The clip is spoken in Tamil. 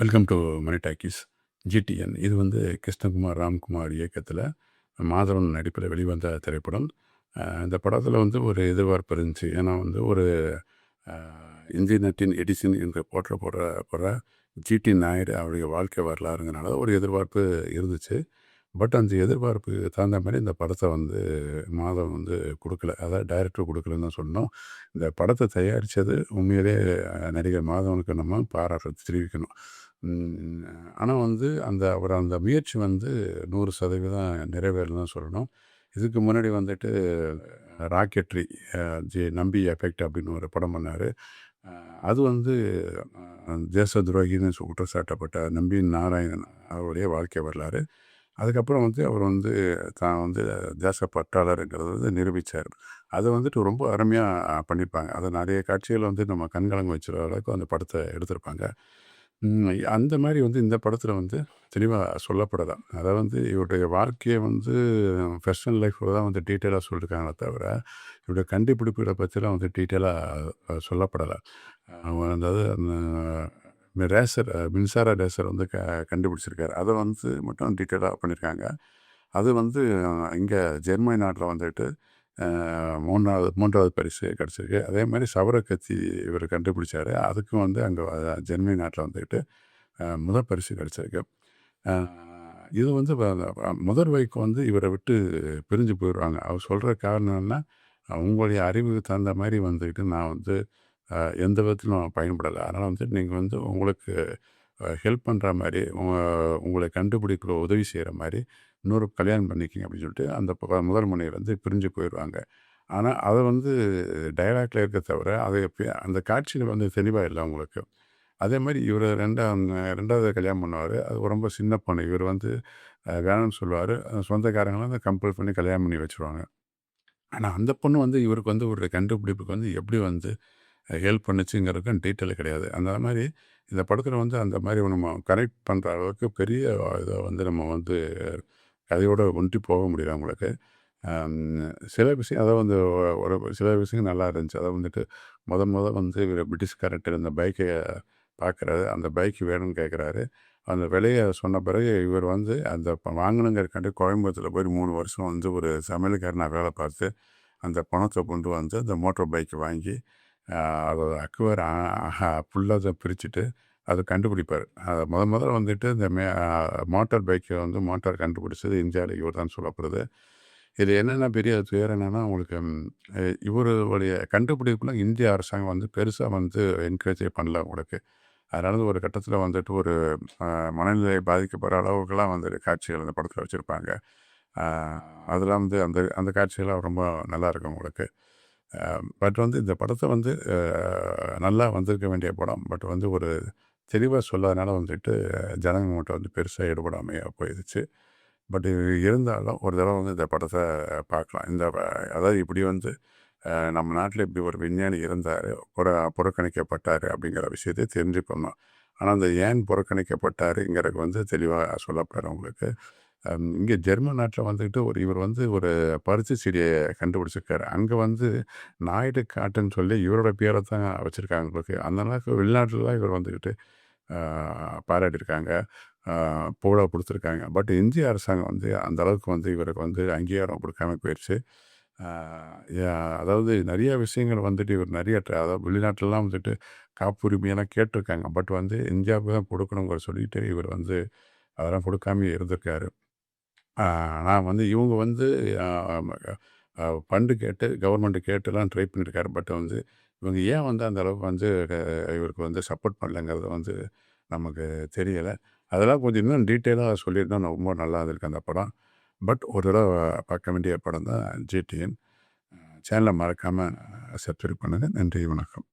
Welcome to money talkies. GTN இது வந்து கிருஷ்ணகுமார் ராம்குமார் இயக்கத்தில் மாதவன் நடிப்பில் வெளிவந்த திரைப்படம். இந்த படத்தில் வந்து ஒரு எதிர்பார்ப்பு இருந்துச்சு. ஏன்னா வந்து ஒரு இந்திய நட்டின் எடிசன் என்று போடுற ஜிடி நாயுடு அவருடைய வாழ்க்கை வரலாறுங்கிறனால ஒரு எதிர்பார்ப்பு இருந்துச்சு. பட் அந்த எதிர்பார்ப்புக்கு தகுந்த மாதிரி இந்த படத்தை வந்து மாதவன் வந்து கொடுக்கல. அதாவது டைரக்டர் கொடுக்கலன்னு தான் சொன்னோம். இந்த படத்தை தயாரித்தது உண்மையிலே நடிகர் மாதவனுக்கு நம்ம பாராட்டு தெரிவிக்கணும். ஆனால் வந்து அவர் அந்த முயற்சி வந்து 100% நிறைவேறலன்னு தான் சொல்லணும். இதுக்கு முன்னாடி வந்துட்டு ராக்கெட்ரி நம்பி எஃபெக்ட் அப்படின்னு ஒரு படம் பண்ணார். அது வந்து தேச துரோகின்னு குற்றச்சாட்டப்பட்ட நம்பி நாராயணன் அவருடைய வாழ்க்கை வரலாறு. அதுக்கப்புறம் வந்து அவர் வந்து தான் வந்து தேசப்பற்றாளருங்கிறத வந்து நிரூபித்தார். அதை வந்துட்டு ரொம்ப அருமையாக பண்ணியிருப்பாங்க. அதை நிறைய காட்சிகள் வந்து நம்ம கண்கலங்க வச்சுற அளவுக்கு அந்த படத்தை எடுத்திருப்பாங்க. அந்த மாதிரி வந்து இந்த படத்தில் வந்து தெளிவாக சொல்லப்படலாம். அதாவது வந்து இவருடைய வாழ்க்கையை வந்து பர்சனல் லைஃப்பில் தான் வந்து டீட்டெயிலாக சொல்லியிருக்காங்களே தவிர, இவருடைய கண்டுபிடிப்புகளை பற்றிலாம் வந்து டீட்டெயிலாக சொல்லப்படலை. அதாவது அந்த ரேசர் மின்சார ரேசர் வந்து கண்டுபிடிச்சிருக்காரு. அதை வந்து மட்டும் டீட்டெயிலாக பண்ணியிருக்காங்க. அது வந்து இங்கே ஜெர்மனி நாட்டில் வந்துட்டு 3வது பரிசு கிடச்சிருக்கு. அதே மாதிரி சவர கத்தி இவர் கண்டுபிடிச்சார். அதுக்கும் வந்து அங்கே ஜெர்மனி நாட்டில் வந்துட்டு முதல் பரிசு கிடச்சிருக்கு. இது வந்து முதல் வைக்கு வந்து இவரை விட்டு பிரிஞ்சு போயிடுவாங்க. அவர் சொல்கிற காரணம் என்ன, உங்களுடைய அறிவுக்கு தகுந்த மாதிரி வந்துக்கிட்டு நான் வந்து எந்த விதத்திலும் பயன்படலை. அதனால் வந்து நீங்கள் வந்து உங்களுக்கு ஹெல்ப் பண்ணுற மாதிரி உங்களை கண்டுபிடிக்கிற உதவி செய்கிற மாதிரி இன்னொரு கல்யாணம் பண்ணிக்கிங்க அப்படின்னு சொல்லிட்டு அந்த முதல் முனையை வந்து பிரிஞ்சு போயிடுவாங்க. ஆனால் அதை வந்து டைலாக்டில் இருக்க தவிர அதை அந்த காட்சியில் வந்து தெளிவாக இல்லை உங்களுக்கு. அதே மாதிரி இவர் ரெண்டாவது கல்யாணம் பண்ணுவார். அது ரொம்ப சின்ன பொண்ணு. இவர் வந்து வேணும்னு சொல்லுவார். சொந்தக்காரங்களாம் வந்து கம்பல் பண்ணி கல்யாணம் பண்ணி வச்சுருவாங்க. ஆனால் அந்த பொண்ணு வந்து இவருக்கு வந்து ஒரு கண்டுபிடிப்புக்கு வந்து எப்படி வந்து ஹெல்ப் பண்ணுச்சுங்கிறதுக்கும் டீட்டெயில் கிடையாது. அந்த மாதிரி இந்த படத்தில் வந்து அந்த மாதிரி நம்ம கனெக்ட் பண்ணுற அளவுக்கு பெரிய இதை வந்து நம்ம வந்து கதையோடு ஒன்றி போக முடியல அவங்களுக்கு. சில விஷயம் அதாவது வந்து சில விஷயங்கள் நல்லா இருந்துச்சு. அதை வந்துட்டு முதல் வந்து இவர் பிரிட்டிஷ்காரர்கிட்ட இந்த பைக்கை பார்க்குறாரு. அந்த பைக்கு வேணும்னு கேட்குறாரு. அந்த விலையை சொன்ன பிறகு இவர் வந்து அந்த வாங்கணுங்கிறக்காண்டி கோயம்புத்தூரில் போய் 3 வருஷம் வந்து ஒரு சமையல்காரனாக வேலை பார்த்து அந்த பணத்தை கொண்டு வந்து அந்த மோட்டர் பைக்கு வாங்கி அதோட அக்குவர் ஃபுல்லாக பிரிச்சுட்டு அதை கண்டுபிடிப்பார். அதை முதல்ல வந்துட்டு இந்த மோட்டார் பைக்கை வந்து மோட்டார் கண்டுபிடிச்சது இந்தியாவில் இவர் தான் சொல்லப்படுது. இது என்னென்ன பெரிய துயரம் என்னென்னா, உங்களுக்கு இவருடைய கண்டுபிடிப்புலாம் இந்திய அரசாங்கம் வந்து பெருசாக வந்து என்கரேஜே பண்ணல உங்களுக்கு. அதனால ஒரு கட்டத்தில் வந்துட்டு ஒரு மனநிலை பாதிக்கப்படுற அளவுக்குலாம் வந்து காட்சிகள் அந்த படத்தில் வச்சுருப்பாங்க. அதெல்லாம் வந்து அந்த காட்சிகள்லாம் ரொம்ப நல்லாயிருக்கும் உங்களுக்கு. பட் வந்து இந்த படத்தை வந்து நல்லா வந்திருக்க வேண்டிய படம். பட் வந்து ஒரு தெளிவாக சொல்லாதனால வந்துட்டு ஜனங்க மட்டும் வந்து பெருசாக ஈடுபடாமையாக போயிடுச்சு. பட் இருந்தாலும் ஒரு தடவை வந்து இந்த படத்தை பார்க்கலாம். அதாவது இப்படி வந்து நம்ம நாட்டில் இப்படி ஒரு விஞ்ஞானி இருந்தார், புறக்கணிக்கப்பட்டார் அப்படிங்கிற விஷயத்தை தெரிஞ்சுக்கணும். ஆனால் அந்த ஏன் புறக்கணிக்கப்பட்டாருங்கிறதுக்கு வந்து தெளிவாக சொல்லப்படுற உங்களுக்கு. இங்கே ஜெர்மன் நாட்டில் வந்துக்கிட்டு இவர் வந்து ஒரு பருத்தி செடியை கண்டுபிடிச்சிருக்காரு. அங்கே வந்து நாயுடு காட்டுன்னு சொல்லி இவரோட பேரை தான் வச்சுருக்காங்க உங்களுக்கு. அந்த அளவுக்கு வெளிநாட்டில் தான் இவர் வந்துக்கிட்டு பாராட்டியிருக்காங்க, புகழ கொடுத்துருக்காங்க. பட் இந்திய அரசாங்கம் வந்து அந்த அளவுக்கு வந்து இவருக்கு வந்து அங்கீகாரம் கொடுக்காம போயிடுச்சு. அதாவது நிறைய விஷயங்கள் வந்துட்டு இவர் அதாவது வெளிநாட்டிலலாம் வந்துட்டு காப்புரிமையெல்லாம் கேட்டிருக்காங்க. பட் வந்து இந்தியாவுக்கு தான் கொடுக்கணுங்கிற சொல்லிட்டு இவர் வந்து அதெல்லாம் கொடுக்காம இருந்திருக்காரு. நான் வந்து இவங்க வந்து ஃபண்டு கேட்டு கவர்மெண்ட்டு கேட்டுலாம் ட்ரை பண்ணியிருக்காரு. பட் வந்து இவங்க ஏன் வந்து அந்த அளவுக்கு வந்து இவருக்கு வந்து சப்போர்ட் பண்ணலைங்கிறது வந்து நமக்கு தெரியலை. அதெல்லாம் கொஞ்சம் இன்னும் டீட்டெயிலாக சொல்லியிருந்தா ரொம்ப நல்லா இருந்திருக்கு அந்த படம். பட் ஒரு தடவை பார்க்க வேண்டிய படம் தான் ஜிடிஎன். சேனலை மறக்காமல் சப்ஸ்கிரைப் பண்ணுங்கள். நன்றி, வணக்கம்.